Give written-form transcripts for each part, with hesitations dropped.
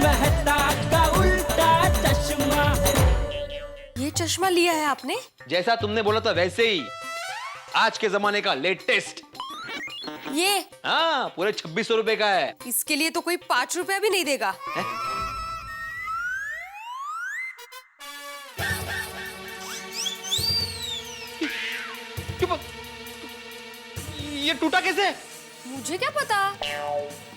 मेहता का उल्टा चश्मा। ये चश्मा लिया है आपने? जैसा तुमने बोला था वैसे ही, आज के जमाने का लेटेस्ट। ये हाँ, पूरे 2600 रुपए का है। इसके लिए तो कोई 5 रुपया भी नहीं देगा। है? ये टूटा कैसे? मुझे क्या पता,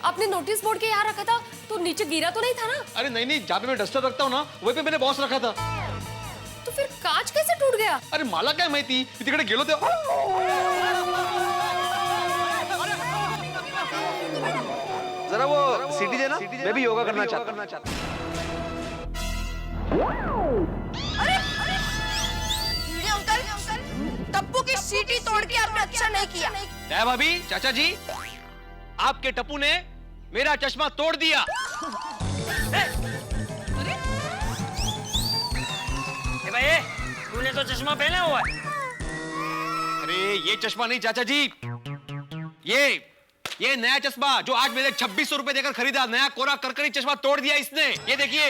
आपने नोटिस बोर्ड के यहाँ रखा था तो नीचे गिरा तो नहीं था ना? अरे नहीं नहीं, जहाँ पे मैं डस्टर रखता हूँ ना वहीं पे मैंने बॉस रखा था। तो फिर कांच कैसे टूट गया? अरे मला काय माहिती, मी तिकडे गेलो तेव्हा। जरा वो सीटी देना, मैं भी योगा करना चाहता हूँ। अरे अंकल, टप्पू की सीटी तोड़ के आपने अच्छा नहीं किया। क्या भाभी, चाचा जी, आपके टप्पू ने मेरा चश्मा तोड़ दिया। भाई तूने तो चश्मा पहना हुआ है। अरे ये चश्मा नहीं चाचा जी, ये नया चश्मा जो आज मैंने 2600 रुपए देकर खरीदा, नया कोरा करकरी चश्मा तोड़ दिया इसने। ये देखिए।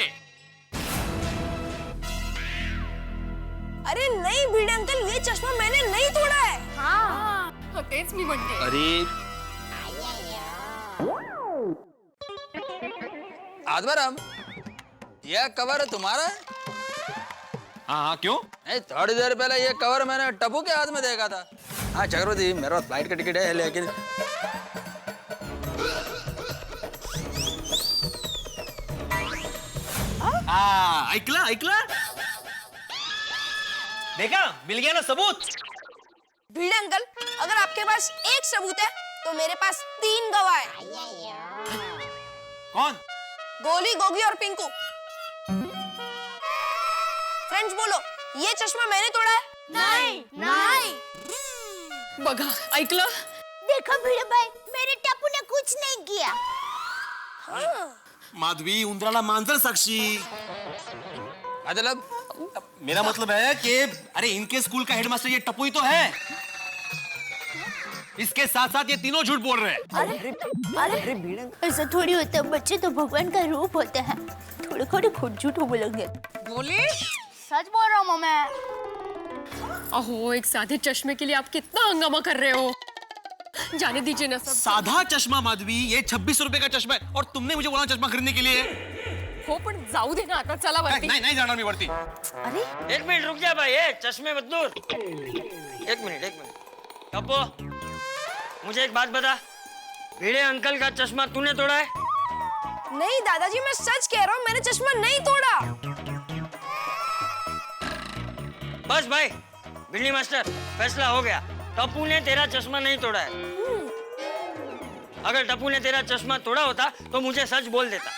अरे नहीं भिड़े अंकल, ये चश्मा मैंने नहीं तोड़ा है। हाँ, तेज मी म्हणते। अरे आदमरम, यह कवर तुम्हारा है? हाँ, क्यों? नहीं, थोड़ी देर पहले ये कवर मैंने टप्पू के हाथ में देखा था। हाँ चक्रवर्ती, मेरा फ्लाइट का टिकट है, लेकिन ऐकला देखा, मिल गया ना सबूत। भिड़े अंकल, अगर आपके पास एक सबूत है तो मेरे पास 3 गवाह है। कौन? गोली, गोगी और पिंकू। फ्रेंड्स बोलो, ये चश्मा मैंने तोड़ा है? नहीं। बघा, ऐकलं? देखो भिड़े भाई, मेरे टप्पू ने कुछ नहीं किया। माधवी, उंदराला मांजर साक्षी। मतलब मेरा मतलब है कि अरे इनके स्कूल का हेडमास्टर ये टप्पू ही तो है। इसके साथ साथ ये तीनों झूठ बोल रहे हैं। अरे ऐसा थोड़ी होता है, बच्चे तो भगवान का रूप होते हैं। थोड़े थोड़े खुद झूठ बोलेंगे। बोले? सच बोल रहा हूँ मैं। अहो, एक सादे चश्मे के लिए आप कितना हंगामा कर रहे हो। जाने दीजिए ना सब। साधा चश्मा माधवी, ये 2600 रुपए का चश्मा है और तुमने मुझे बोला चश्मा खरीदने के लिए। हो पण जाऊ दे ना आता, चला वरती। नहीं जाना, मैं वरती। एक मिनट रुक जा भाई, चश्मे मत दूर। एक मिनट। टप्पू, मुझे एक बात बता, भिड़े अंकल का चश्मा तूने तोड़ा है? नहीं दादाजी, मैं सच कह रहा हूँ, मैंने चश्मा नहीं तोड़ा। बस भाई, भिड़ी मास्टर, फैसला हो गया। टप्पू ने तेरा चश्मा नहीं तोड़ा है। अगर टप्पू ने तेरा चश्मा तोड़ा होता तो मुझे सच बोल देता।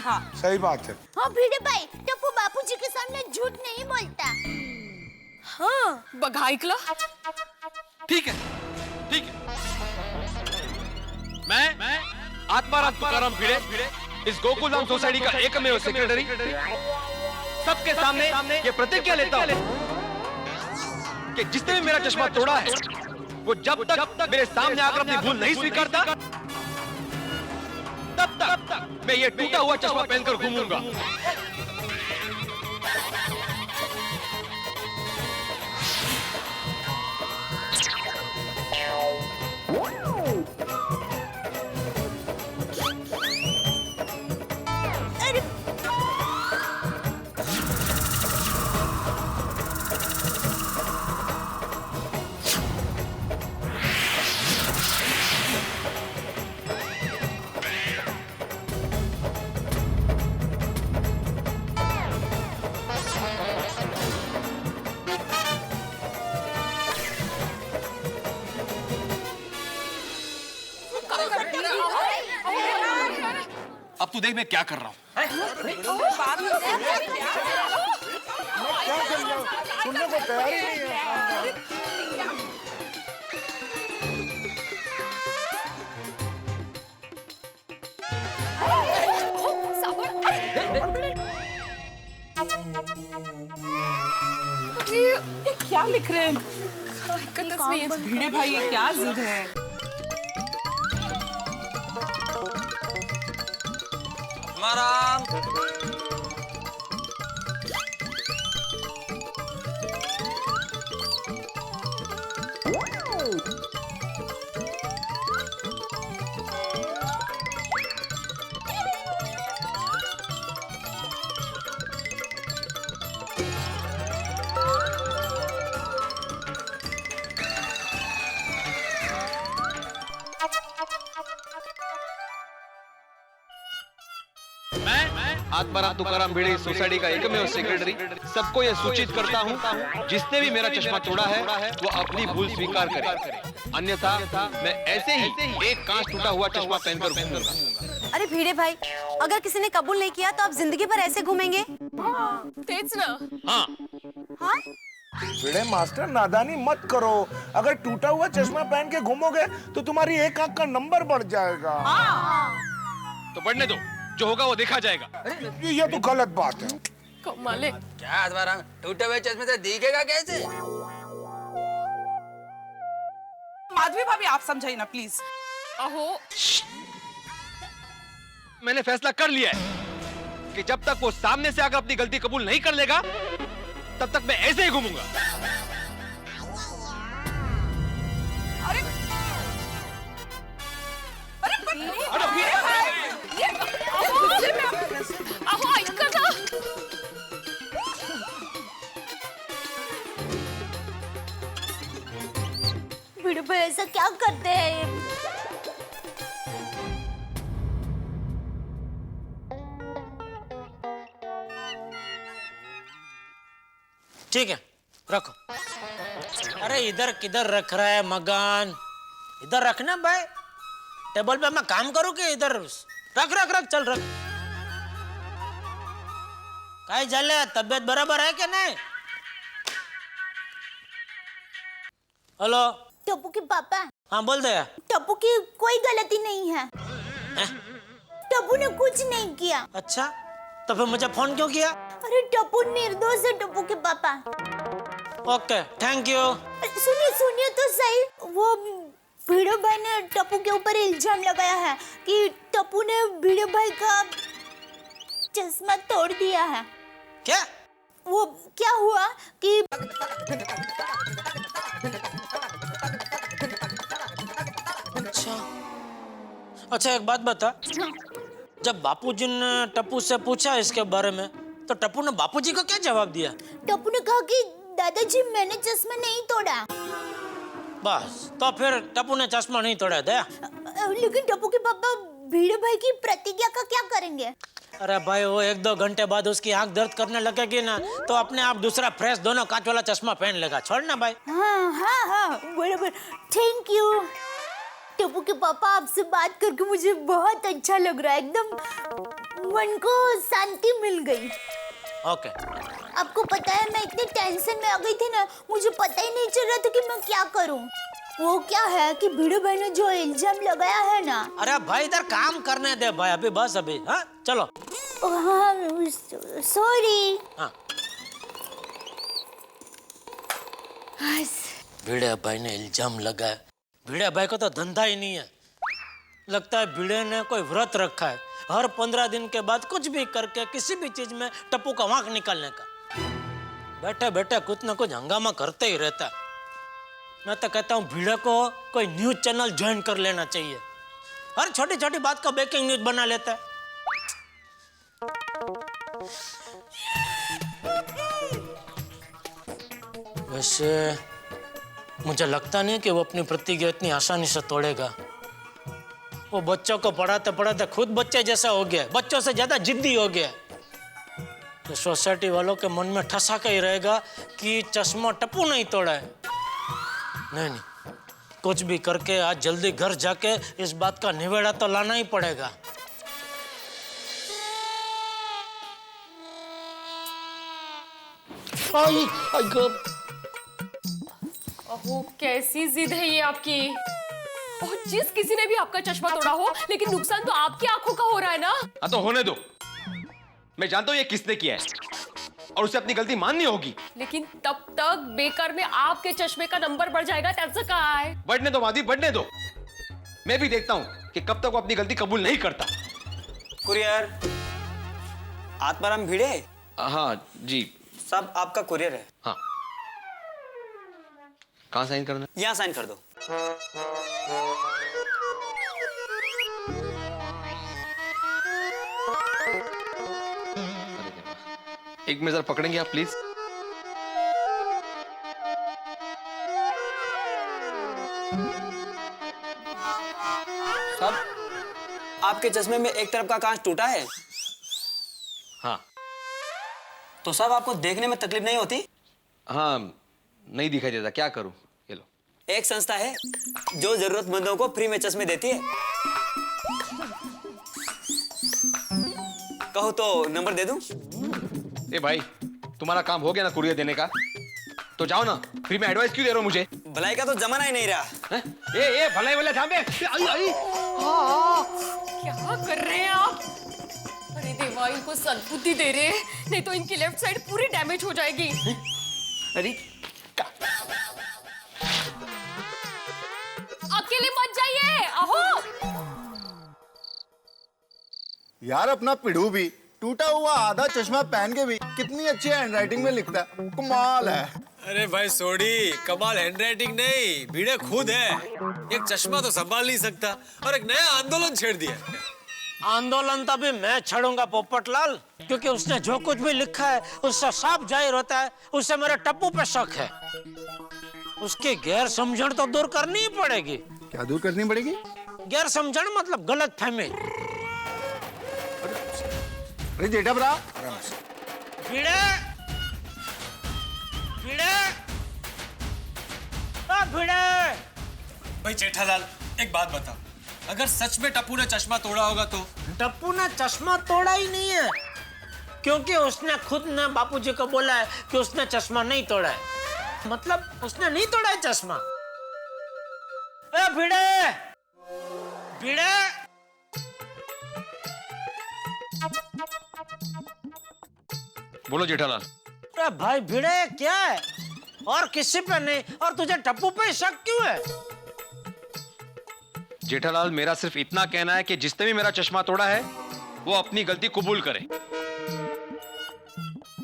हाँ, सही बात है। हाँ भिड़े भाई, टप्पू बापूजी के सामने झूठ नहीं बोलता। हाँ, बघा, ऐकलं? ठीक है। मैं आत्माराम तुकाराम भिड़े, इस गोकुलधाम सोसाइटी का एकमेव सेक्रेटरी, सबके सामने ये प्रतिज्ञा लेता हूँ कि जिसने भी मेरा चश्मा तोड़ा है वो जब तक मेरे सामने आकर अपनी भूल नहीं स्वीकारता तब तक मैं ये टूटा हुआ चश्मा पहनकर घूमूंगा। अब तू देख मैं क्या कर रहा हूँ। सुनने को तैयार ही नहीं है। ये क्या लिख रहे हैं? भिड़े भाई, ये क्या जिद है? आत्माराम। मैं आत्माराम तुकाराम भिड़े सोसाइटी का एकमेव सेक्रेटरी सबको यह सूचित करता हूँ, जिसने भी मेरा चश्मा तोड़ा है वो अपनी भूल स्वीकार करे, अन्यथा मैं ऐसे ही एक कांच टूटा हुआ चश्मा पहनकर घूमूंगा। अरे भिड़े भाई, अगर किसी ने कबूल नहीं किया तो आप जिंदगी भर ऐसे घूमेंगे? तेज ना। हाँ, हाँ? भिड़े मास्टर, नादानी मत करो। अगर टूटा हुआ चश्मा पहन के घूमोगे तो तुम्हारी एक आंख का नंबर बढ़ जाएगा। तो बढ़ने दो, जो होगा वो देखा जाएगा। ये तो गलत बात है। कमाले। क्या आत्माराम, टूटे हुए चश्मे से दिखेगा कैसे? माधवी भाभी आप समझाइए ना प्लीज। अहो मैंने फैसला कर लिया है कि जब तक वो सामने से आकर अपनी गलती कबूल नहीं कर लेगा तब तक मैं ऐसे ही घूमूंगा। अरे अहो ऐका ना। भिड़े भाई ऐसा क्या करते हैं? ठीक है, रखो। अरे इधर किधर रख रहा है मकान? इधर रखना भाई। टेबल पे मैं काम करूं कि इधर? रख रख रख, चल रख। काहे झाले, तबीयत बराबर है क्या नहीं? हेलो टप्पू के पापा। हाँ बोल दे। टप्पू की कोई गलती नहीं है। टप्पू ने कुछ नहीं किया। अच्छा, तो फिर मुझे फोन क्यों किया? अरे टप्पू निर्दोष है टप्पू के पापा। Okay, thank you. सुनिए सुनिए तो सही, वो भिड़े भाई ने टप्पू के ऊपर इल्जाम लगाया है कि टप्पू ने भिड़े भाई का चश्मा तोड़ दिया है। क्या? वो क्या हुआ कि अच्छा एक बात बता, जब बापूजी ने टप्पू से पूछा इसके बारे में तो टप्पू ने बापूजी को क्या जवाब दिया? टप्पू ने कहा कि दादाजी मैंने चश्मा नहीं तोड़ा। बस, तो फिर टप्पू ने चश्मा नहीं तोड़ा दया। लेकिन टप्पू के पापा भिड़े भाई की प्रतिज्ञा का क्या करेंगे? अरे भाई, वो 1-2 घंटे बाद उसकी आंख दर्द करने लगेगी ना तो अपने आप दूसरा फ्रेश दोनों कांच वाला चश्मा पहन लेगा। छोड़ना भाई। हाँ हाँ हाँ बराबर। थैंक यू टप्पू के पापा, आपसे बात करके मुझे बहुत अच्छा लग रहा है। एकदम मन को शांति मिल गई। ओके। आपको पता है मैं इतनी टेंशन में आ गई थी ना, मुझे पता ही नहीं चल रहा था कि मैं क्या करूं। वो क्या है कि भिड़े भाई ने जो इल्जाम लगाया है ना। अरे भाई इधर काम करने दे भाई, अभी बस अभी। हाँ चलो। हाँ सॉरी। हाँ। भिड़े भाई ने इल्जाम लगाया। भिड़े भाई को तो धंधा ही नहीं है। लगता है भिड़े ने कोई व्रत रखा है, हर 15 दिन के बाद कुछ भी करके किसी भी चीज में टप्पू का वांक निकालने का। बैठे बैठे कुछ ना कुछ हंगामा करते ही रहता है। मैं तो कहता हूँ भिड़े को कोई न्यूज चैनल ज्वाइन कर लेना चाहिए, हर छोटी छोटी बात को ब्रेकिंग न्यूज बना लेता है। वैसे मुझे लगता नहीं कि वो अपनी प्रतिज्ञा इतनी आसानी से तोड़ेगा। वो बच्चों को पढ़ाते पढ़ाते खुद बच्चे जैसा हो गया, बच्चों से ज्यादा जिद्दी हो गया। तो सोसाइटी वालों के मन में ठसाका ही रहेगा कि चश्मा टप्पू नहीं तोड़ा है। नहीं, कुछ भी करके आज जल्दी घर जाके इस बात का निवेड़ा तो लाना ही पड़ेगा। ओहो, कैसी जिद है ये आपकी। और जिस किसी ने भी आपका चश्मा तोड़ा हो, लेकिन नुकसान तो आपकी आंखों का हो रहा है ना। हाँ तो होने दो, मैं जानता हूँ ये किसने किया है और उसे अपनी गलती माननी होगी। लेकिन तब तक बेकार में आपके चश्मे का नंबर बढ़ जाएगा। त्याचं काय? बढ़ने दो माधवी, बढ़ने दो। मैं भी देखता हूँ कि कब तक वो अपनी गलती कबूल नहीं करता। कुरियर आत्माराम भिड़े? हाँ जी। साहब आपका कुरियर है। हाँ, कहाँ साइन करना है? यहाँ साइन कर दो। एक मिनट जरा पकड़ेंगे आप प्लीज। साहब आपके चश्मे में एक तरफ का कांच टूटा है। हाँ। तो साहब आपको देखने में तकलीफ नहीं होती? हाँ, नहीं दिखाई देता, क्या करूं? ये लो। एक संस्था है जो जरूरतमंदों को फ्री में चश्मे देती है। कहो तो नंबर दे दूं? ए भाई, तुम्हारा काम हो गया ना कुरियर देने का, तो जाओ ना, फ्री में एडवाइस क्यों दे रहे हो मुझे? भलाई का तो जमाना ही नहीं रहा। ए भलाई वाला थामे। क्या कर रहे हैं आप? अरे देवा, इनको सद्बुद्धि दे रहे हैं, नहीं तो इनकी लेफ्ट साइड पूरी डैमेज हो जाएगी। अरे अकेले मत जाइए, आहो। यार अपना पिढ़ू भी टूटा हुआ आधा चश्मा पहन के भी कितनी अच्छी हैंडराइटिंग में लिखता है, कमाल है। अरे भाई सोडी, कमाल हैंडराइटिंग नहीं, भिड़े खुद है। एक चश्मा तो संभाल नहीं सकता और एक नया आंदोलन छेड़ दिया। आंदोलन तो भी मैं छेड़ूंगा पोपटलाल, क्योंकि उसने जो कुछ भी लिखा है उससे साफ जाहिर होता है उससे मेरे टप्पू पे शक है। उसकी गैर समझण तो दूर करनी ही पड़ेगी। क्या दूर करनी पड़ेगी? गैर समझण मतलब गलत फहमी। अरे जेठा भरा, भिड़े भिड़े भिड़े। भाई जेठालाल, एक बात बता, अगर सच में टप्पू ने चश्मा तोड़ा होगा तो? टप्पू ने चश्मा तोड़ा ही नहीं है, क्योंकि उसने खुद ने बापूजी को बोला है कि उसने चश्मा नहीं तोड़ा है। मतलब उसने नहीं तोड़ा है चश्मा। ए भिड़े भिड़े, बोलो जेठालाल। अरे भाई भिड़े, क्या है? और किसी पे नहीं, और तुझे टप्पू पे शक क्यों है? जेठालाल, मेरा सिर्फ इतना कहना है कि जिसने भी मेरा चश्मा तोड़ा है वो अपनी गलती कबूल करे।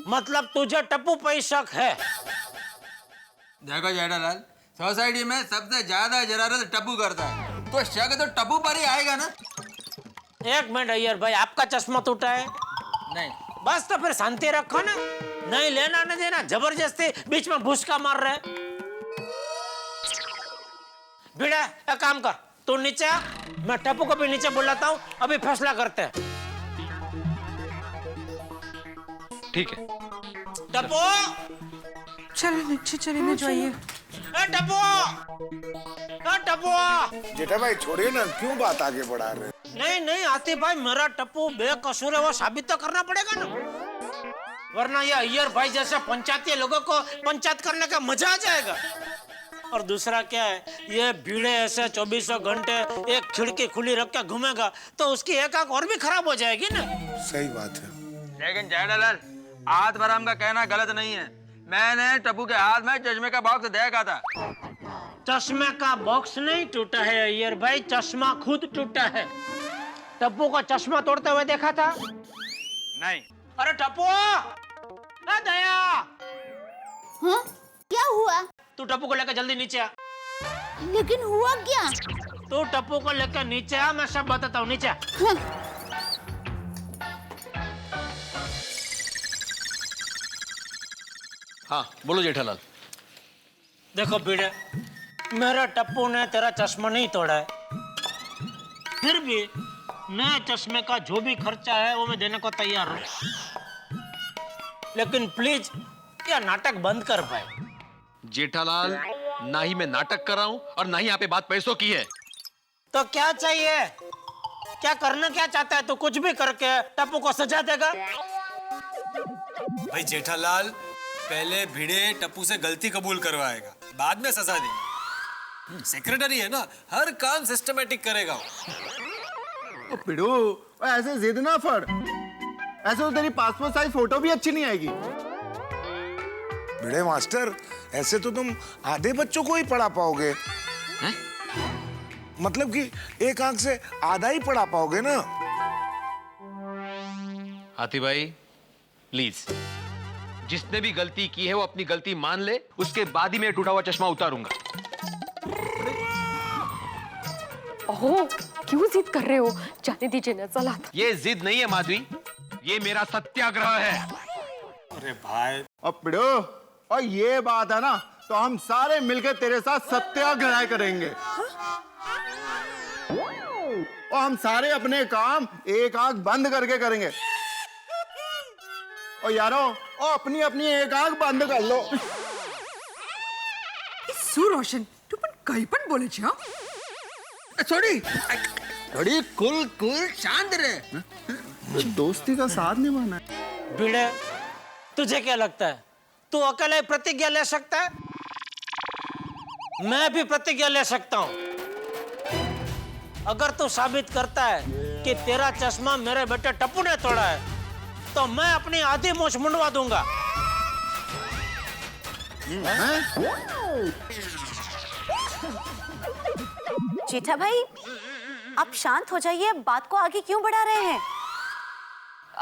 मतलब तुझे टप्पू पे शक है? देखो जेठालाल, सोसाइटी में सबसे ज्यादा जरारत टप्पू करता है, तो शक तो टप्पू पर ही आएगा ना। एक मिनट अय्यर भाई, आपका चश्मा टूटा है? नहीं। बस तो फिर शांति रखो ना, नहीं लेना नहीं देना, जबरदस्ती बीच में भूसका मार रहे। भिड़ा, एक काम कर, तू नीचे आ, मैं टप्पू को भी नीचे बुलाता हूँ, अभी फैसला करते हैं। ठीक है। टप्पू, चलो नीचे चले जाइए। टप्पू, टप्पू। जेठा भाई छोड़िए ना, क्यों बात आगे बढ़ा रहे? नहीं नहीं आती भाई, मेरा टप्पू बेकसूर है वो साबित तो करना पड़ेगा ना, वरना ये अय्यर भाई जैसे पंचायती लोगों को पंचायत करने का मजा आ जाएगा। और दूसरा क्या है, ये भीड़े ऐसे 24 घंटे एक खिड़की खुली रख के घूमेगा तो उसकी एक आंख और भी खराब हो जाएगी ना। सही बात है। लेकिन जेठालाल, आत्माराम का कहना गलत नहीं है। मैंने टप्पू के हाथ में चश्मे का बॉक्स देखा था। चश्मे का बॉक्स नहीं टूटा है अय्यर भाई, चश्मा खुद टूटा है। टप्पू को चश्मा तोड़ते हुए देखा था? नहीं। अरे टप्पू, दया। हाँ? क्या हुआ? तू टप्पू को लेकर जल्दी नीचे आ। लेकिन हुआ क्या? तू टप्पू को लेकर नीचे आ, मैं सब बताता हूँ, नीचे आ। हाँ। हाँ बोलो जेठालाल। देखो भिड़े, मेरे टप्पू ने तेरा चश्मा नहीं तोड़ा है, फिर भी नए चश्मे का जो भी खर्चा है वो मैं देने को तैयार हूँ, लेकिन प्लीज यह नाटक बंद कर पाए। जेठालाल, ना ही मैं नाटक कर रहा हूँ और ना ही यहाँ पे बात पैसों की है। तो क्या चाहिए? क्या करना क्या चाहता है? तो कुछ भी करके टप्पू को सजा देगा? भाई जेठालाल, पहले भिड़े टप्पू से गलती कबूल करवाएगा, बाद में सजा देगा। सेक्रेटरी है ना, हर काम सिस्टमैटिक करेगा वो। पिड़ू, ऐसे जिद ना फड़, ऐसे तो तेरी पासपोर्ट साइज फोटो भी अच्छी नहीं आएगी। भिड़े मास्टर, ऐसे तो तुम आधे बच्चों को ही पढ़ा पाओगे। हैं? मतलब कि एक आंख से आधा ही पढ़ा पाओगे ना। हाथी भाई, प्लीज, जिसने भी गलती की है वो अपनी गलती मान ले, उसके बाद ही मैं टूटा हुआ चश्मा उतारूंगा। ओह, क्यों जिद कर रहे हो? जाने दीजिए ना, चला। ये जिद नहीं है माधवी, ये मेरा सत्याग्रह है। अरे भाई, अब पिड़ो, और ये बात है ना, तो हम सारे मिलकर तेरे साथ सत्याग्रह करेंगे। और हम सारे अपने काम एक आंख बंद करके करेंगे। और यारो, और अपनी अपनी एक आंख बंद कर लो। सुरोशन, तू पण काही पण बोले छे, हाँ? छोड़ी, थोड़ी कुल शांत रहे। दोस्ती का साथ निभाना है। भिड़े, तुझे क्या लगता है तू अकेले प्रतिज्ञा ले सकता है? मैं भी प्रतिज्ञा ले सकता हूं। अगर तू साबित करता है कि तेरा चश्मा मेरे बेटे टप्पू ने तोड़ा है, तो मैं अपनी आधी मूंछ मुंडवा दूंगा। जेठा भाई, आप शांत हो जाइए, बात को आगे क्यों बढ़ा रहे हैं?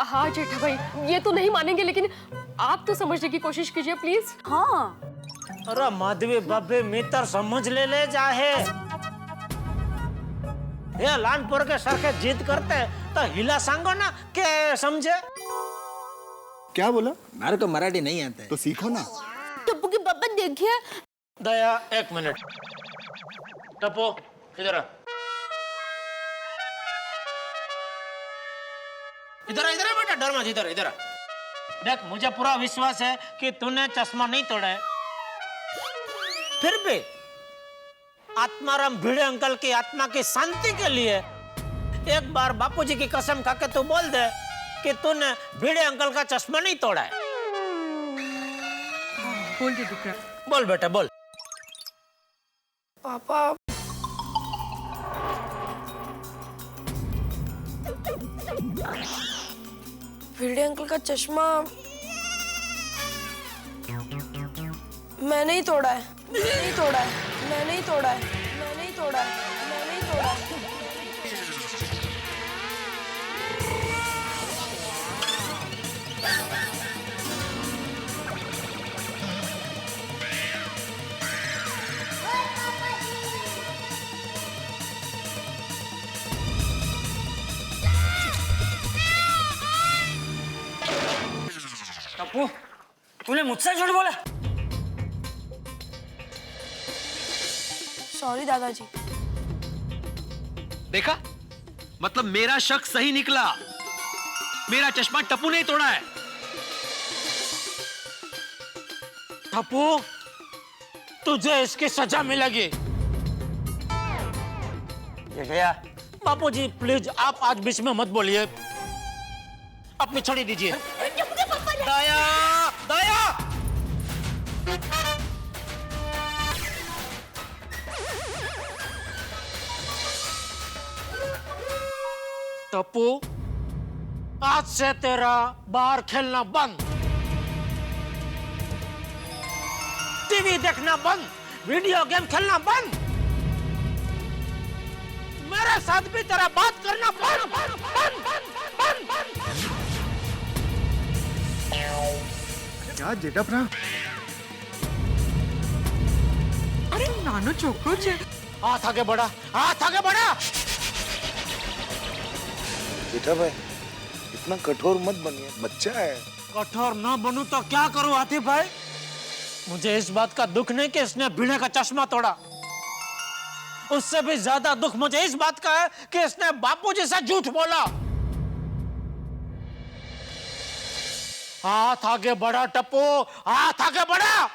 हाँ जेठा भाई, ये तो नहीं मानेंगे, लेकिन आप तो समझने की कोशिश कीजिए प्लीज। हाँ। अरे माधवी बाबे मित्र समझ ले जाहे। ये लानपुर के सरखे जिद करते तो हिला सांगो ना के समझे। क्या बोला? मारे तो मराठी नहीं आता है। तो सीखो ना। टप्पू के पापा देखिए। दया, एक मिनट। टप्पू इधर आ। इधर इधर बेटा, डर मत, इधर इधर। देख, मुझे पूरा विश्वास है कि तूने चश्मा नहीं तोड़ा है। फिर भी आत्माराम भिड़े अंकल की आत्मा की शांति के लिए एक बार बापूजी की कसम खाके तू बोल दे कि तूने भिड़े अंकल का चश्मा नहीं तोड़ा है। बोल दे बेटा। बोल बेटा, बोल। पापा, भिड़े अंकल का चश्मा मैंने ही तोड़ा है। मैंने ही तोड़ा है। मैंने ही तोड़ा है। मैंने ही तोड़ा है। मैंने ही तोड़ा है। टप्पू, तूने मुझसे झूठ बोला? सॉरी दादाजी। देखा, मतलब मेरा शक सही निकला। मेरा चश्मा टप्पू ने ही तोड़ा है। टप्पू, तुझे इसकी सजा मिलेगी। ये गया। बापूजी प्लीज, आप आज बीच में मत बोलिए। अपनी छड़ी दीजिए। दया, दया। टप्पू, आज से तेरा बाहर खेलना बंद, टीवी देखना बंद, वीडियो गेम खेलना बंद, मेरे साथ भी तेरा बात करना बंद, बंद, बंद, बंद, बंद। क्या जेठा भरा? अरे नानो छोकरो छे। हाथ आगे बढ़ा, हाथ आगे बढ़ा। जेठा भाई, इतना कठोर मत बनिए, बच्चा है। कठोर ना बनूं तो क्या करूं आतिफ भाई? मुझे इस बात का दुख नहीं कि इसने भिड़े का चश्मा तोड़ा। उससे भी ज्यादा दुख मुझे इस बात का है कि इसने बापूजी से झूठ बोला। हाथ आगे बढ़ा टप्पू, हाथ आगे बढ़ा।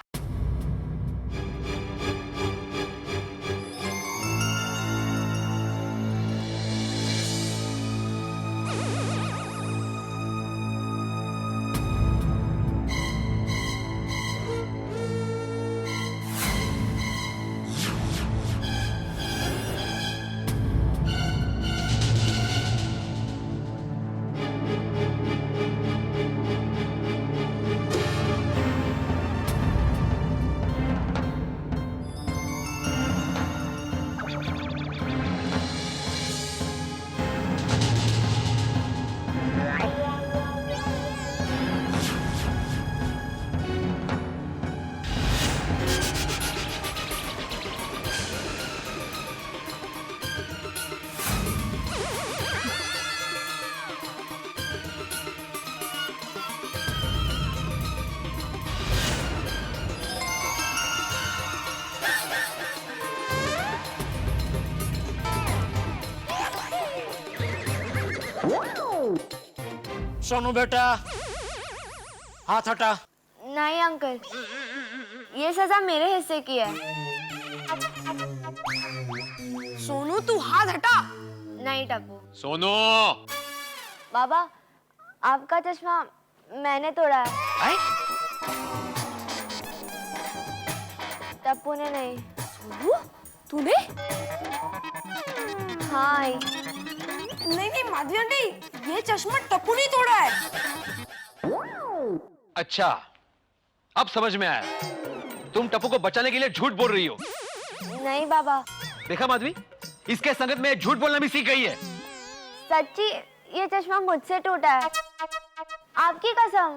सोनू बेटा हाथ हटा। नहीं अंकल, ये सजा मेरे हिस्से की है। सोनू तू हाथ हटा। नहीं टप्पू। सोनू बाबा, आपका चश्मा मैंने तोड़ा है। टप्पू ने नहीं। तूने? हाँ। नहीं नहीं माधवी आंटी, ये चश्मा टप्पू ने तोड़ा है। अच्छा, अब समझ में आया। तुम टप्पू को बचाने के लिए झूठ बोल रही हो। नहीं बाबा, देखा माधवी, इसके संगत में झूठ बोलना भी सीख गई है। सच्ची ये चश्मा मुझसे टूटा है, आपकी कसम।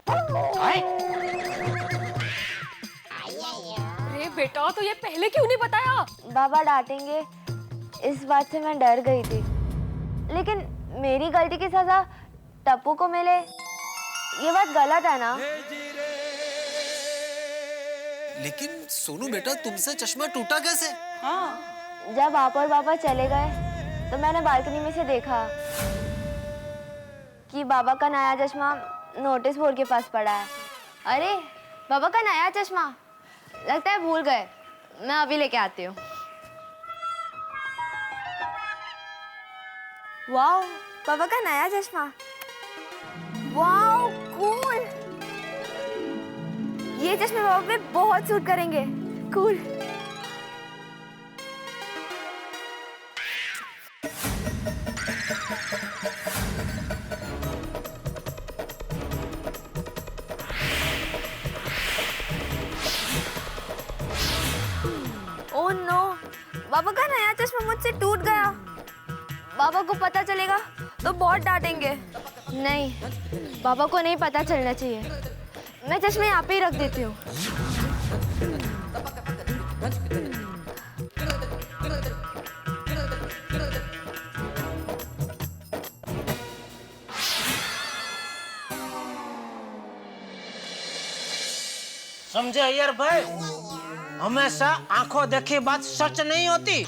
अरे बेटा, तो ये पहले क्यों नहीं बताया? बाबा डांटेंगे इस बात से मैं डर गई थी, लेकिन मेरी गलती की सजा टप्पू को मिले, ये बात गलत है ना? लेकिन सोनू बेटा, तुमसे चश्मा टूटा कैसे? जब आप और बाबा चले गए तो मैंने बालकनी में से देखा कि बाबा का नया चश्मा नोटिस बोर्ड के पास पड़ा है। अरे बाबा का नया चश्मा, लगता है भूल गए। मैं अभी लेके आती हूँ। वाओ, बाबा का नया चश्मा। वाओ कूल, ये चश्मे बाबा पे बहुत सूट करेंगे। कूल। ओह नो, बाबा का नया चश्मा मुझसे टूट गया। बाबा को पता चलेगा तो बहुत डांटेंगे। नहीं, बाबा को नहीं पता चलना चाहिए। मैं चश्मे यहाँ पे ही रख देती हूँ। समझे अय्यर भाई, हमेशा आंखों देखी बात सच नहीं होती।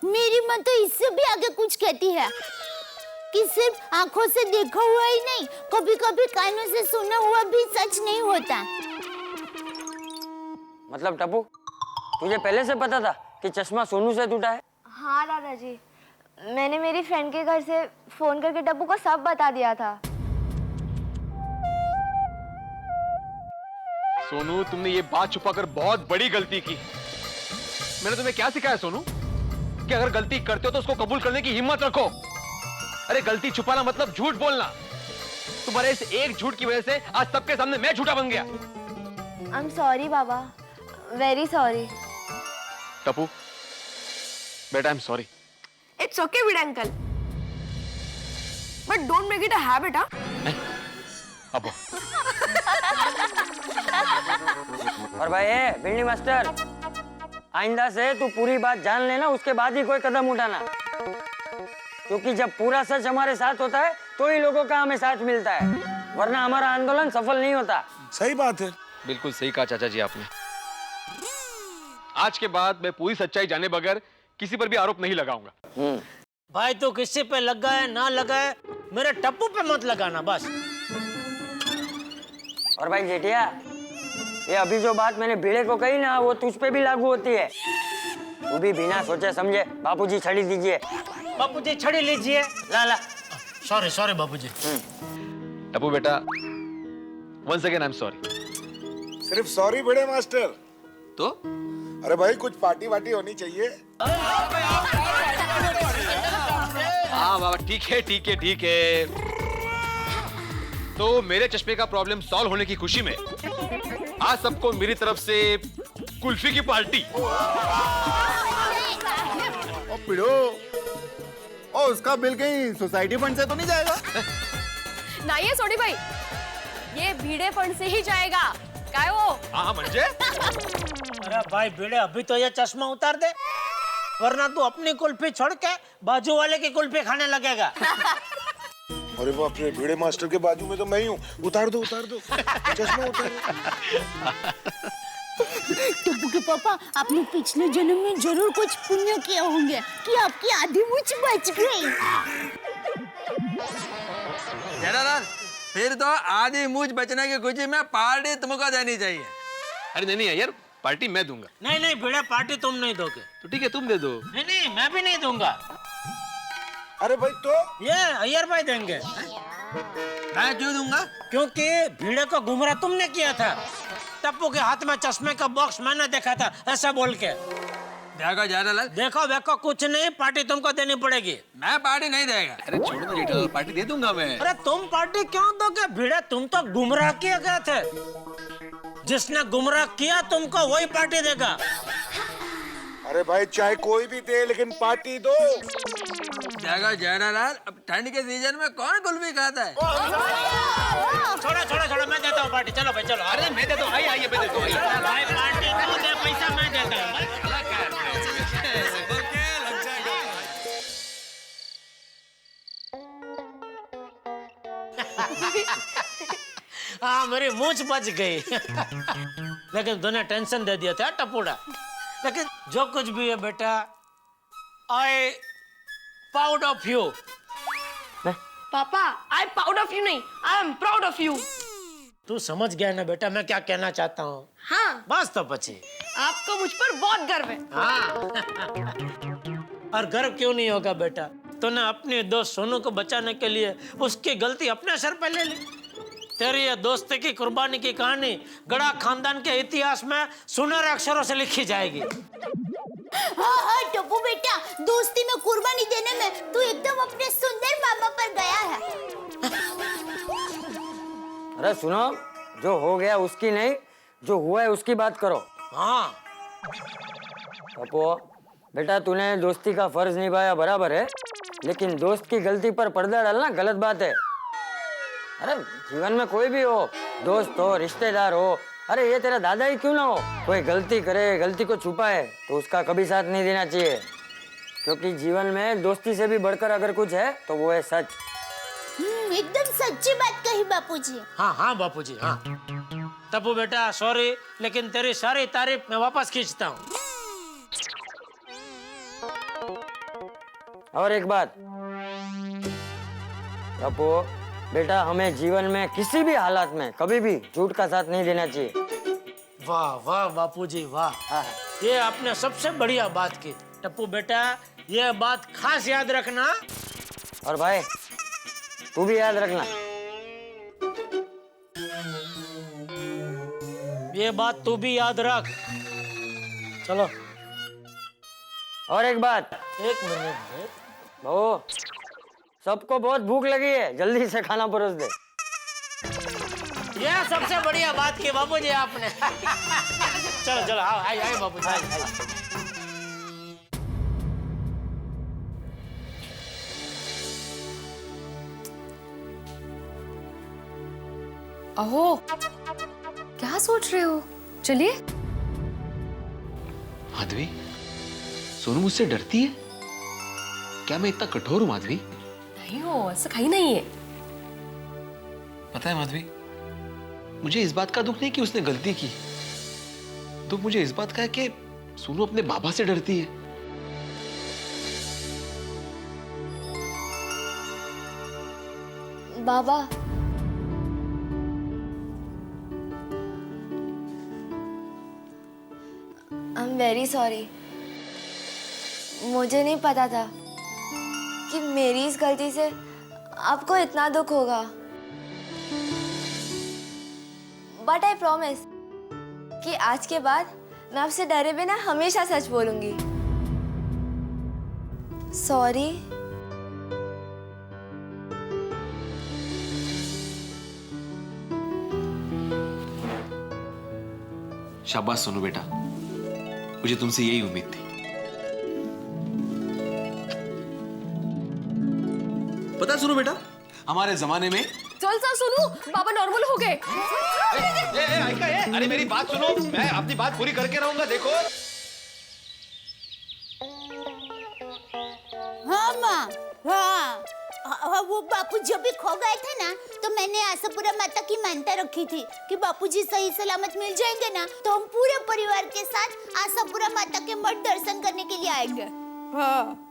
मेरी माँ तो इससे भी आगे कुछ कहती है कि सिर्फ आंखों से देखा हुआ ही नहीं, कभी कभी कानों से सुना हुआ भी सच नहीं होता। मतलब टप्पू, तुझे पहले से पता था कि चश्मा सोनू से टूटा है? हाँ दादाजी, मैंने मेरी फ्रेंड के घर से फोन करके टप्पू को सब बता दिया था। सोनू, तुमने ये बात छुपाकर बहुत बड़ी गलती की। मैंने तुम्हें क्या सिखाया सोनू, कि अगर गलती करते हो तो उसको कबूल करने की हिम्मत रखो। अरे गलती छुपाना मतलब झूठ बोलना। तुम्हारे इस एक झूठ की वजह से आज सबके सामने मैं झूठा बन गया। आई एम सॉरी बाबा, वेरी सॉरी। टप्पू बेटा, I am sorry. It's okay Bhide uncle, but don't make it a habit. अब और भाई भिंडी मास्टर, आइंदा से तू पूरी बात जान लेना, उसके बाद ही कोई कदम उठाना। क्योंकि जब पूरा सच हमारे साथ होता है तो ही लोगों का हमें साथ मिलता है, वरना हमारा आंदोलन सफल नहीं होता। सही बात है। बिल्कुल सही कहा चाचा जी आपने। आज के बाद मैं पूरी सच्चाई जाने बगैर किसी पर भी आरोप नहीं लगाऊंगा। भाई तू किसी पे लगा है ना लगा है, मेरे टप्पू पे मत लगाना बस। और भाई जेठिया, ये अभी जो बात मैंने भिड़े को कही ना, वो तुझ पे भी लागू होती है। तू भी बिना सोचे समझे बापूजी छड़ी दीजिए। बापूजी छड़ी लीजिए। ला ला। सॉरी सॉरी बापूजी। टप्पू बेटा, once again I'm sorry। सिर्फ सॉरी भिड़े मास्टर तो? अरे भाई कुछ पार्टी वार्टी होनी चाहिए। हाँ बाबा, ठीक है ठीक है ठीक है। तो मेरे चश्मे का प्रॉब्लम सॉल्व होने की खुशी में आज सबको मेरी तरफ से कुल्फी की पार्टी। ओ पिड़ो, ओ उसका बिल कहीं सोसाइटी फंड से तो नहीं जाएगा? नहीं है सोनी भाई, ये भीड़े फंड से ही जाएगा। क्या है वो? हाँ मंजे। अरे भाई भिड़े, अभी तो ये चश्मा उतार दे, वरना तू अपनी कुल्फी छोड़ के बाजू वाले की कुल्फी खाने लगेगा। अरे बाप रे, भिड़े मास्टर के बाजू में तो मैं ही हूँ। उतार दो चश्मा उतार दो। टप्पू के पापा, आपने पिछले जन्म में जरूर कुछ पुण्य किया होंगे कि आपकी आधी मूंछ बच गई। जेठालाल, फिर तो आधी मूछ बचने की खुशी में पार्टी तुमको देनी चाहिए। अरे नहीं नहीं यार, पार्टी मैं दूंगा। नहीं नहीं भिड़े, पार्टी तुम नहीं दोगे। तो ठीक है, तुम दे दो। नहीं नहीं, मैं भी नहीं दूंगा। अरे भाई तो ये अय्यर भाई देंगे। मैं क्यों दूंगा? क्योंकि भिड़े को गुमराह तुमने किया था। टप्पू के हाथ में चश्मे का बॉक्स मैंने देखा था, ऐसा बोल के। देखो जेठालाल, देखो देखो कुछ नहीं, पार्टी तुमको देनी पड़ेगी। मैं पार्टी नहीं देगा। अरे छोड़ो ना जेठालाल, पार्टी दे दूंगा मैं। अरे तुम पार्टी क्यों दोगे भिड़े? तुम तो गुमराह किए गए थे। जिसने गुमराह किया तुमको वही पार्टी देगा। अरे भाई चाहे कोई भी दे, लेकिन पार्टी दो। देखो जेठालाल, अब ठंड के सीजन में कौन कुल्फी खाता है? छोड़ो छोड़ो छोड़ो, मैं देता हूँ पार्टी। चलो भाई चलो। अरे मैं देता हूँ, आइए आइए मैं देता हूँ। भाई पार्टी तू दे, पैसा मैं देता हूँ। हाँ मेरी मूछ बच गई। लेकिन तूने टेंशन दे दिया था टपूड़ा। लेकिन जो कुछ भी है बेटा, आई प्राउड ऑफ यू। पापा, आई प्राउड ऑफ यू नहीं, I am proud of you. तू समझ गया ना बेटा मैं क्या कहना चाहता हूँ? हाँ, बस तो बची। आपको मुझ पर बहुत गर्व है। हाँ। और गर्व क्यों नहीं होगा बेटा? तूने अपने दोस्त सोनू को बचाने के लिए उसकी गलती अपने सर पे ले ली। तेरी ये दोस्ती की कुर्बानी की कहानी गड़ा खानदान के इतिहास में सुनहरे अक्षरों से लिखी जाएगी। हाँ हाँ टप्पू बेटा, दोस्ती में कुर्बानी देने में तू एकदम अपने सुंदर मामा पर गया है। अरे सुनो, जो हो गया उसकी नहीं, जो हुआ है उसकी बात करो। हाँ टप्पू बेटा, तूने दोस्ती का फर्ज निभाया बराबर है, लेकिन दोस्त की गलती पर पर्दा डालना गलत बात है। अरे जीवन में कोई भी हो, दोस्त हो, रिश्तेदार हो, अरे ये तेरा दादा ही क्यों ना हो, कोई गलती करे, गलती को छुपाए तो उसका कभी साथ नहीं देना चाहिए। क्योंकि जीवन में दोस्ती से भी बढ़कर अगर कुछ है तो वो है सच। एकदम सच्ची बात कही बापूजी। हाँ हाँ बापूजी हाँ। टप्पू बेटा सॉरी, लेकिन तेरी सारी तारीफ मैं वापस खींचता हूँ। और एक बात टप्पू बेटा, हमें जीवन में किसी भी हालात में कभी भी झूठ का साथ नहीं देना चाहिए। वाह वाह बापूजी वाह, ये आपने सबसे बढ़िया बात की। टप्पू बेटा ये बात खास याद रखना। और भाई तू भी याद रखना। ये बात तू भी याद रख। चलो। और एक बात, एक मिनट बहू, सबको बहुत भूख लगी है, जल्दी से खाना परोस दे। ये सबसे बढ़िया बात की बापूजी आपने। चलो चलो आओ, आइए आइए बापूजी आइए। अहो, क्या सोच रहे हो? चलिए। माधवी, सोनू मुझसे डरती है क्या? मैं इतना कठोर हूँ माधवी? नहीं हो, ऐसा कहीं नहीं है। पता है माधवी, मुझे इस बात का दुख नहीं कि उसने गलती की, दुख मुझे इस बात का है कि सोनू अपने बाबा से डरती है। बाबा, आई एम वेरी सॉरी। मुझे नहीं पता था कि मेरी इस गलती से आपको इतना दुख होगा। बट आई प्रॉमिस कि आज के बाद मैं आपसे डरे बिना हमेशा सच बोलूंगी। सॉरी। शाबाश सोनू बेटा, मुझे तुमसे यही उम्मीद थी। पता है सोनू बेटा, हमारे जमाने में चल सा सुनो, बाबा नॉर्मल हो गए। अरे मेरी बात सुनो, मैं अपनी बात पूरी करके रहूंगा। देखो हाँ माँ, हाँ वो बापू जब भी खो गए थे ना, तो मैंने आशापुरा माता की मानता रखी थी कि बापूजी सही सलामत मिल जाएंगे ना, तो हम पूरे परिवार के साथ आशापुरा माता के मठ दर्शन करने के लिए आएंगे। हाँ।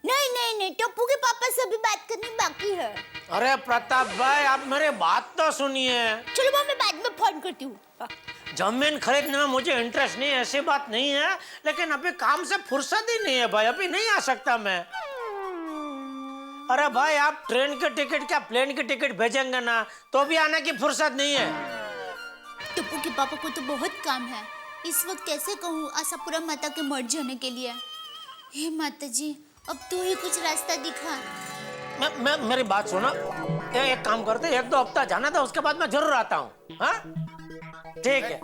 नहीं नहीं नहीं, टप्पू के पापा से अभी बात करने बाकी है। अरे प्रताप भाई, आप मेरे बात तो सुनिए। चलो मैं बाद में फोन करती हूँ। जमीन खरीदने में मुझे इंटरेस्ट नहीं है, ऐसी बात नहीं है, लेकिन अभी काम से फुर्सत ही नहीं है भाई, अभी नहीं आ सकता मैं। अरे भाई, आप ट्रेन की टिकट क्या प्लेन की टिकट भेजेंगे ना, तो भी आने की फुर्सत नहीं है। टप्पू के पापा को तो बहुत काम है, इस वक्त कैसे कहूँ आशापुरा माता के मर जाने के लिए। हे माता जी, अब तू ही कुछ रास्ता दिखा। मैं मेरी बात सुनो, एक काम करते, 1-2 हफ्ता जाना था, उसके बाद मैं जरूर आता हूँ। हाँ ठीक है।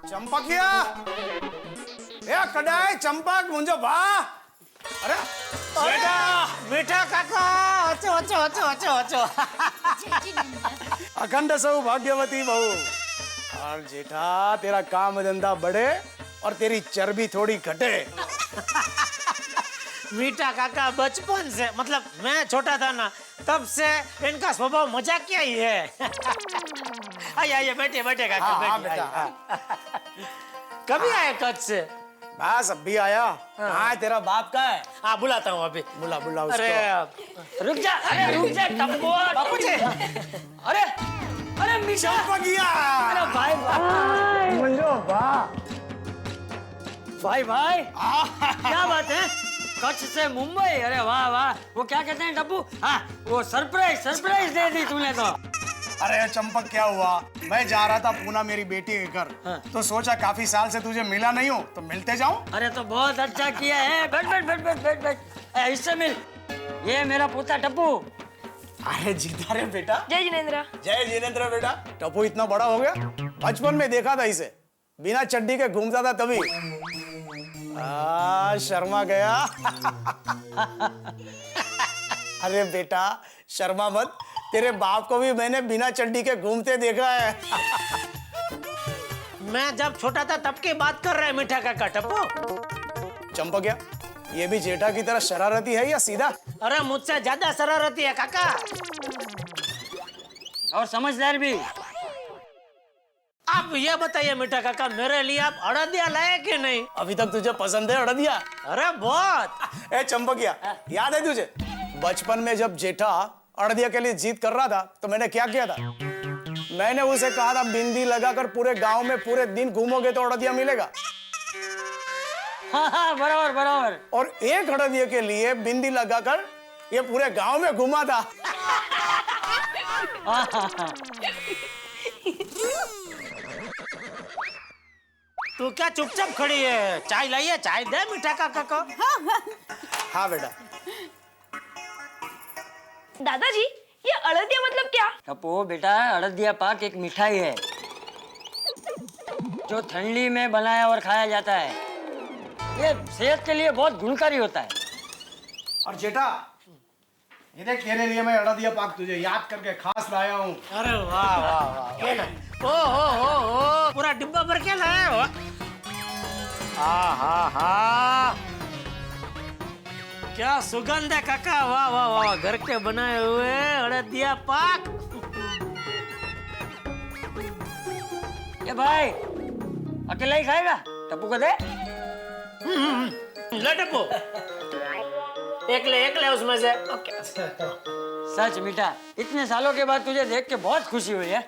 चंपकिया, ए कडाई चंपक मुंजो भा। अरे मीठा काका, अचो अचो अचो अचो अचो। अखंड सौभाग्यवती बहू। और जेठा, तेरा काम धंधा बढ़े और तेरी चर्बी थोड़ी घटे। मीठा काका बचपन से, मतलब मैं छोटा था ना, तब से इनका स्वभाव मजाकिया ही है। आइए बैठे बैठे काका। हाँ, बैठिए, बेटा। आइए। कभी आए कच्छ से? बस अब भी आया। हाँ, तेरा बाप का है। हाँ, बुलाता हूँ अभी। बुला उसको। रुक जा टप्पू। बापू जी। अरे मीठा। चंपकिया। अरे भाई मुंजो भा। भाई क्या बात है? कच्छ से मुंबई, अरे वाह वाह। वो क्या कहते हैं टप्पू? हाँ, वो सरप्राइज दे दी तूने तो। अरे चंपक, क्या हुआ, मैं जा रहा था पूना मेरी बेटी के घर। तो सोचा काफी साल से तुझे मिला नहीं हूँ, तो मिलते जाऊं। अरे तो बहुत अच्छा किया है। बैठ। इससे मिल। ये मेरा पोता टप्पू। अरे जीता रे बेटा। जय जिनेंद्र। जय जिनेंद्र बेटा। टप्पू इतना बड़ा हो गया, बचपन में देखा था इसे, बिना चड्डी के घूमता था तभी। शर्मा गया। अरे बेटा शर्मा मत, तेरे बाप को भी मैंने बिना चड्डी के घूमते देखा है। मैं जब छोटा था तब की बात कर रहे हैं मीठा काका। टप्पू चंपकिया, ये भी जेठा की तरह शरारती है या सीधा? अरे मुझसे ज्यादा शरारती है काका, और समझदार भी। आप ये बताइए मीठा काका, मेरे लिए आप अड़दिया लाए कि नहीं? अभी तक तुझे पसंद है अड़दिया? अरे बहुत। ए चंपकिया, याद है तुझे बचपन में जब जेठा अड़दिया के लिए जिद कर रहा था, तो मैंने क्या किया था? मैंने उसे कहा था बिंदी लगाकर पूरे गांव में पूरे दिन घूमोगे तो अड़दिया मिलेगा। हाँ, बराबर। और एक अड़दिया के लिए बिंदी लगाकर ये पूरे गांव में घुमा था। तू क्या चुपचाप खड़ी है? चाय लाइए, चाय दे मीठा काका को। हाँ बेटा। दादाजी, ये अड़दिया मतलब क्या? टप्पू बेटा, अड़दिया पाक एक मिठाई है जो ठंडी में बनाया और खाया जाता है। ये सेहत के लिए बहुत गुणकारी होता है। और जेठा, ये देख, तेरे लिए मैं अड़दिया पाक तुझे याद करके खास लाया हूँ। अरे वाह। ओ पूरा डिब्बा भर के लाया हो। हाँ, क्या सुगंध है काका, वाह। घर के बनाए हुए अड़दिया पाक। ये भाई अकेला ही खाएगा? टप्पू को दे। ले टप्पू, एक ले उसमें से। सच मीठा, इतने सालों के बाद तुझे देख के बहुत खुशी हुई है।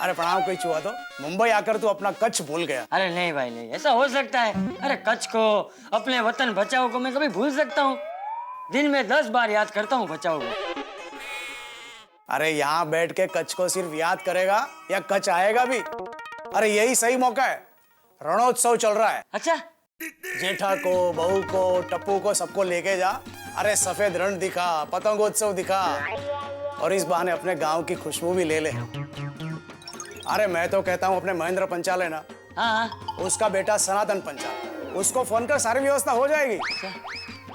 अरे प्रणाम, कोई छुआ तो मुंबई आकर तू अपना कच्छ भूल गया। अरे नहीं भाई नहीं, ऐसा हो सकता है? अरे कच्छ को, अपने वतन बचाओ को मैं कभी भूल सकता हूँ? दिन में 10 बार याद करता हूँ बचाओ को। अरे यहाँ बैठ के कच्छ को सिर्फ याद करेगा या कच्छ आएगा भी? अरे यही सही मौका है, रणोत्सव चल रहा है। अच्छा, जेठा को, बहू को, टप्पू को, सबको लेके जा। अरे सफेद रण दिखा, पतंगोत्सव दिखा, और इस बहाने अपने गांव की खुशबू भी ले ले। अरे मैं तो कहता हूँ अपने महेंद्र पंचाल है ना, हाँ, उसका बेटा सनातन पंचाल, उसको फोन कर, सारी व्यवस्था हो जाएगी।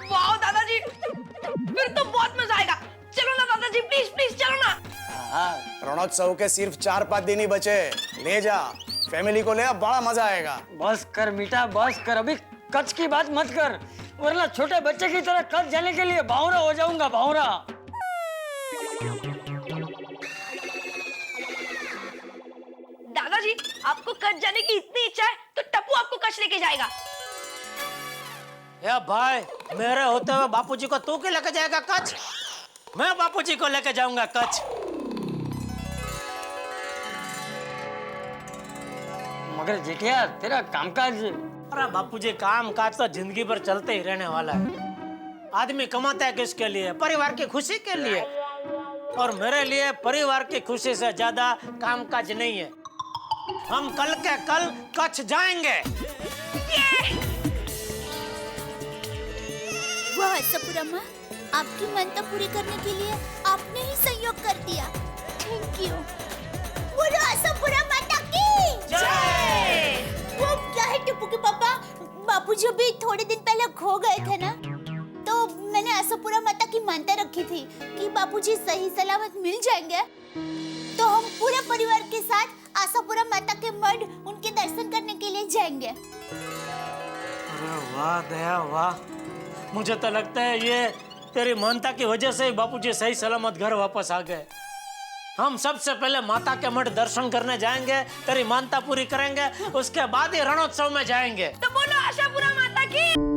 वाह दादाजी, फिर तो बहुत मजा आएगा। चलो ना दादाजी, प्लीज चलो ना। रणोत्सव के सिर्फ 4-5 दिन ही बचे, ले जा फैमिली को, ले आ, बड़ा मजा आएगा। बस कर मीठा, बस कर, अभी कच्छ की बात मत कर, वरना छोटे बच्चे की तरह कच्छ जाने के लिए बावरा हो जाऊंगा, बावरा। दादाजी, आपको कच्छ जाने की इतनी इच्छा है तो टप्पू आपको कच्छ लेके जाएगा। या भाई, मेरे होते हुए बापूजी को तू के लेके जाएगा कच्छ? मैं बापूजी को लेकर जाऊंगा कच्छ। मगर जेठिया तेरा कामकाज। अरे बापूजी, काम काज तो जिंदगी भर चलते ही रहने वाला है। आदमी कमाता है किसके लिए? परिवार की खुशी के लिए। और मेरे लिए परिवार की खुशी से ज्यादा काम काज नहीं है। हम कल के कल कच्छ जाएंगे। वाह सपुरम्मा, आपकी मनता पूरी करने के लिए आपने ही सहयोग कर दिया। Thank you. बोलो आशापुरा माता की जय। वो क्या है टिप्पू के पापा, बापूजी अभी थोड़े दिन पहले खो गए थे ना, तो मैंने आशापुरा माता की मानता रखी थी कि बापूजी सही सलामत मिल जाएंगे। तो हम पूरे परिवार के साथ आशापुरा माता के मठ उनके दर्शन करने के लिए जाएंगे। अरे वाह दया वाह, मुझे तो लगता है ये तेरी मानता की वजह से ही बापूजी सही सलामत घर वापस आ गए। हम सबसे पहले माता के मठ दर्शन करने जाएंगे, तेरी मानता पूरी करेंगे, उसके बाद ही रणोत्सव में जाएंगे। तो बोलो आशापुरा माता की।